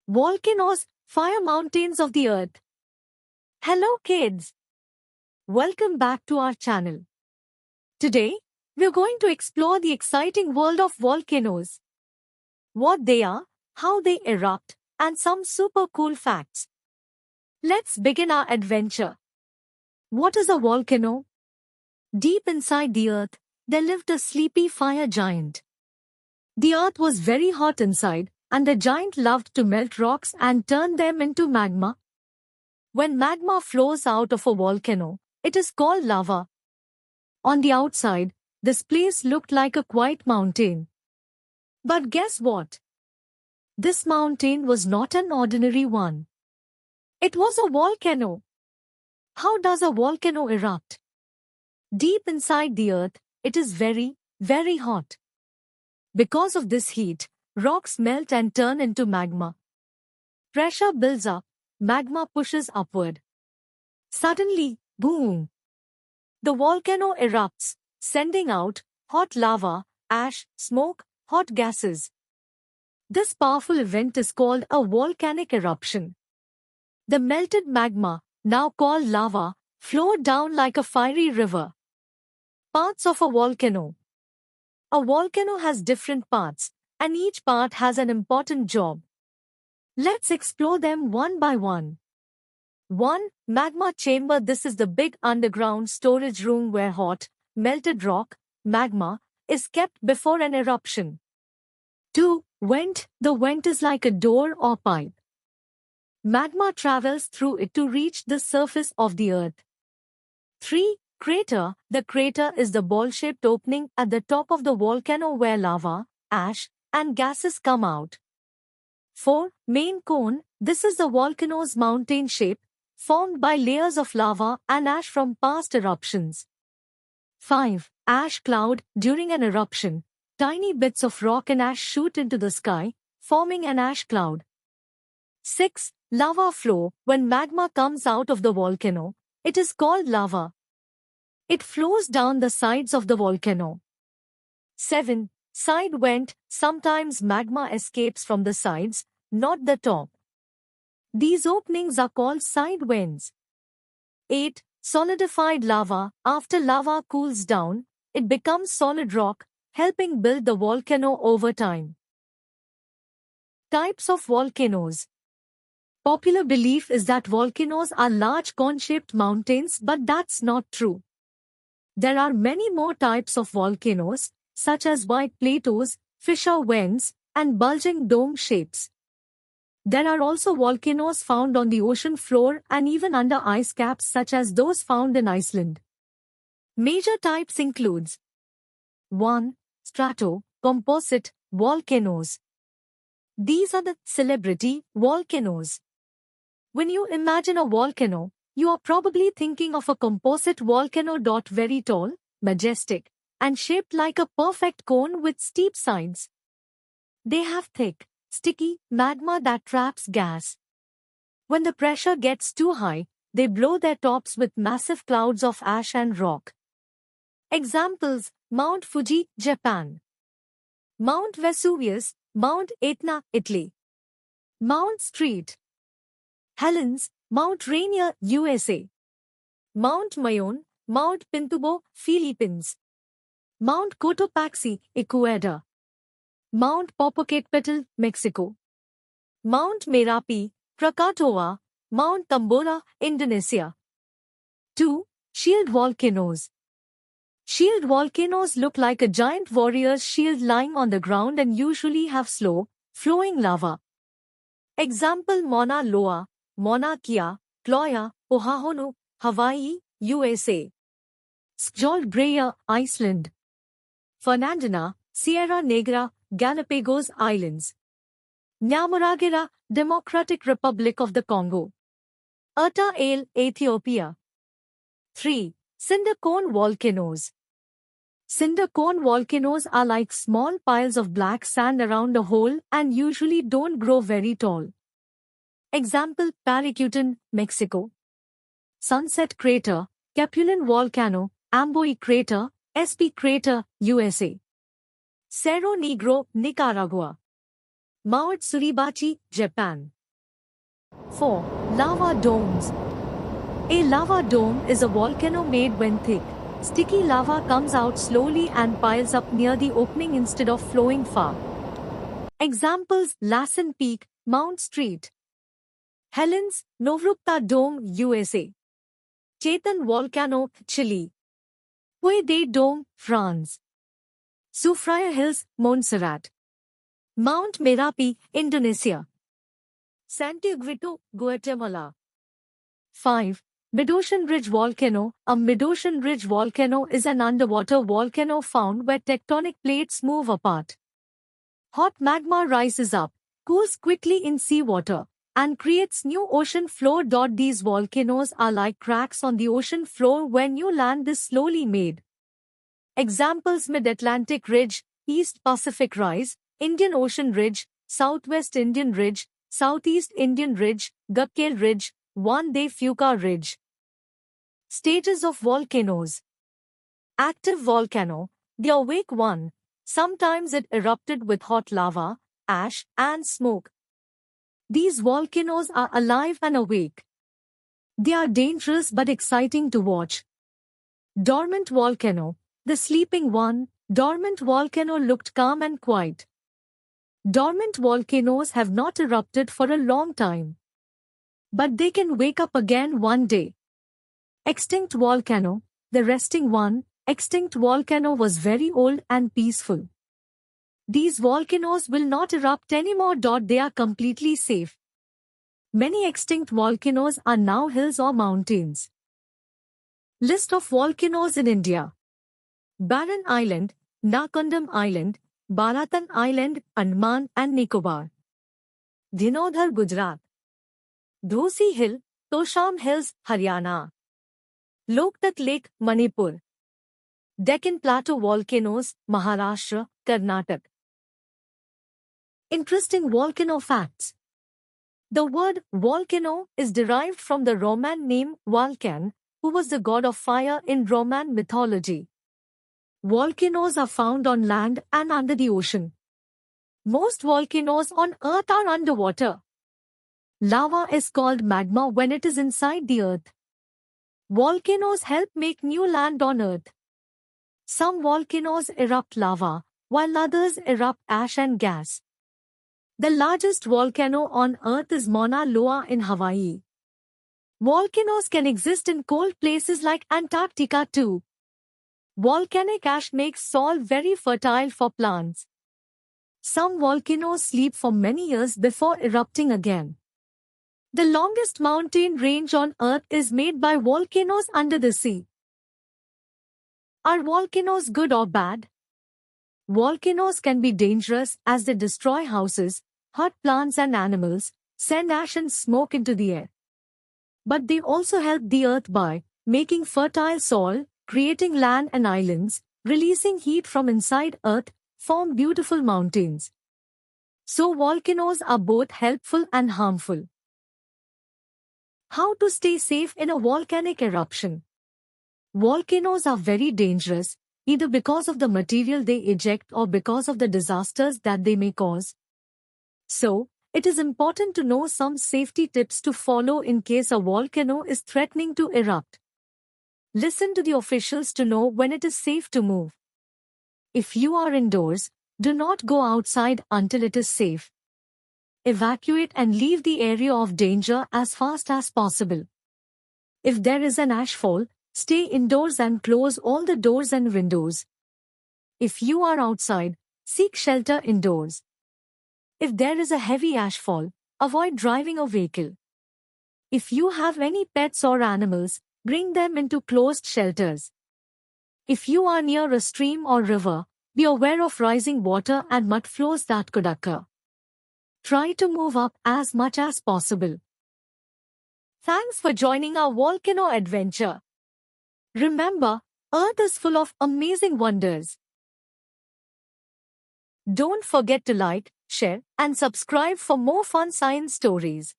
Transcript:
Volcanoes, fire mountains of the earth. Hello kids! Welcome back to our channel. Today, we're going to explore the exciting world of volcanoes. What they are, how they erupt, and some super cool facts. Let's begin our adventure. What is a volcano? Deep inside the earth, there lived a sleepy fire giant. The earth was very hot inside, and the giant loved to melt rocks and turn them into magma. When magma flows out of a volcano, it is called lava. On the outside, this place looked like a quiet mountain. But guess what? This mountain was not an ordinary one. It was a volcano. How does a volcano erupt? Deep inside the earth, it is very, very hot. Because of this heat, rocks melt and turn into magma. Pressure builds up, magma pushes upward. Suddenly, boom! The volcano erupts, sending out hot lava, ash, smoke, hot gases. This powerful event is called a volcanic eruption. The melted magma, now called lava, flowed down like a fiery river. Parts of a volcano. A volcano has different parts, and each part has an important job. Let's explore them one by one. 1. Magma chamber. This is the big underground storage room where hot, melted rock, magma, is kept before an eruption. 2. Vent. The vent is like a door or pipe. Magma travels through it to reach the surface of the earth. 3. Crater. The crater is the ball-shaped opening at the top of the volcano where lava, ash, and gases come out. 4. Main cone. This is the volcano's mountain shape, formed by layers of lava and ash from past eruptions. 5. Ash cloud. During an eruption, tiny bits of rock and ash shoot into the sky, forming an ash cloud. 6. Lava flow. When magma comes out of the volcano, it is called lava. It flows down the sides of the volcano. 7. Side vent. Sometimes magma escapes from the sides, not the top. These openings are called side vents. 8. Solidified lava. After lava cools down, it becomes solid rock, helping build the volcano over time. Types of volcanoes. Popular belief is that volcanoes are large cone-shaped mountains, but that's not true. There are many more types of volcanoes, such as wide plateaus, fissure vents, and bulging dome shapes. There are also volcanoes found on the ocean floor and even under ice caps such as those found in Iceland. Major types includes 1. Strato, composite, volcanoes. These are the celebrity volcanoes. When you imagine a volcano, you are probably thinking of a composite volcano. Very tall, majestic, and shaped like a perfect cone with steep sides. They have thick, sticky magma that traps gas. When the pressure gets too high, they blow their tops with massive clouds of ash and rock. Examples: Mount Fuji, Japan. Mount Vesuvius, Mount Etna, Italy. Mount Street Helens, Mount Rainier, USA. Mount Mayon, Mount Pintubo, Philippines. Mount Cotopaxi, Ecuador. Mount Popocatépetl, Mexico. Mount Merapi, Krakatoa. Mount Tambora, Indonesia. 2. Shield volcanoes. Shield volcanoes look like a giant warrior's shield lying on the ground and usually have slow, flowing lava. Example: Mauna Loa, Mauna Kea, Kilauea, Oahu, Hawaii, USA. Skjold Breiða, Iceland. Fernandina, Sierra Negra, Galapagos Islands. Nyamuragira, Democratic Republic of the Congo. Erta Ale, Ethiopia. 3. Cinder cone volcanoes. Cinder cone volcanoes are like small piles of black sand around a hole and usually don't grow very tall. Example: Paricutin, Mexico. Sunset Crater, Capulin Volcano, Amboy Crater, SP Crater, USA. Cerro Negro, Nicaragua. Mount Suribachi, Japan. 4. Lava domes. A lava dome is a volcano made when thick, sticky lava comes out slowly and piles up near the opening instead of flowing far. Examples: Lassen Peak, Mount Street. Helens, Novrukta Dome, USA. Chetan Volcano, Chile. Puy de Dome, France. Soufriere Hills, Montserrat. Mount Merapi, Indonesia. Santiaguito, Guatemala. 5. Mid-ocean ridge volcano. A mid-ocean ridge volcano is an underwater volcano found where tectonic plates move apart. Hot magma rises up, cools quickly in seawater, and creates new ocean floor. These volcanoes are like cracks on the ocean floor when new land is slowly made. Examples: Mid-Atlantic Ridge, East Pacific Rise, Indian Ocean Ridge, Southwest Indian Ridge, Southeast Indian Ridge, Gupkale Ridge, Juan de Fuca Ridge. Stages of volcanoes. Active volcano, the awake one. Sometimes it erupted with hot lava, ash, and smoke. These volcanoes are alive and awake. They are dangerous but exciting to watch. Dormant volcano, the sleeping one. Dormant volcano looked calm and quiet. Dormant volcanoes have not erupted for a long time, but they can wake up again one day. Extinct volcano, the resting one. Extinct volcano was very old and peaceful. These volcanoes will not erupt anymore. They are completely safe. Many extinct volcanoes are now hills or mountains. List of volcanoes in India. Barren Island, Nakondam Island, Baratan Island, Andaman and Nicobar. Dhinodhar, Gujarat. Dhosi Hill, Tosham Hills, Haryana. Loktak Lake, Manipur. Deccan Plateau volcanoes, Maharashtra, Karnataka. Interesting volcano facts. The word volcano is derived from the Roman name Vulcan, who was the god of fire in Roman mythology. Volcanoes are found on land and under the ocean. Most volcanoes on Earth are underwater. Lava is called magma when it is inside the Earth. Volcanoes help make new land on Earth. Some volcanoes erupt lava, while others erupt ash and gas. The largest volcano on Earth is Mauna Loa in Hawaii. Volcanoes can exist in cold places like Antarctica too. Volcanic ash makes soil very fertile for plants. Some volcanoes sleep for many years before erupting again. The longest mountain range on Earth is made by volcanoes under the sea. Are volcanoes good or bad? Volcanoes can be dangerous as they destroy houses, hurt plants and animals, send ash and smoke into the air. But they also help the Earth by making fertile soil, creating land and islands, releasing heat from inside Earth, form beautiful mountains. So volcanoes are both helpful and harmful. How to stay safe in a volcanic eruption? Volcanoes are very dangerous, either because of the material they eject or because of the disasters that they may cause. So, it is important to know some safety tips to follow in case a volcano is threatening to erupt. Listen to the officials to know when it is safe to move. If you are indoors, do not go outside until it is safe. Evacuate and leave the area of danger as fast as possible. If there is an ashfall, stay indoors and close all the doors and windows. If you are outside, seek shelter indoors. If there is a heavy ashfall, avoid driving a vehicle. If you have any pets or animals, bring them into closed shelters. If you are near a stream or river, be aware of rising water and mud flows that could occur. Try to move up as much as possible. Thanks for joining our volcano adventure. Remember, Earth is full of amazing wonders. Don't forget to like, share, and subscribe for more fun science stories.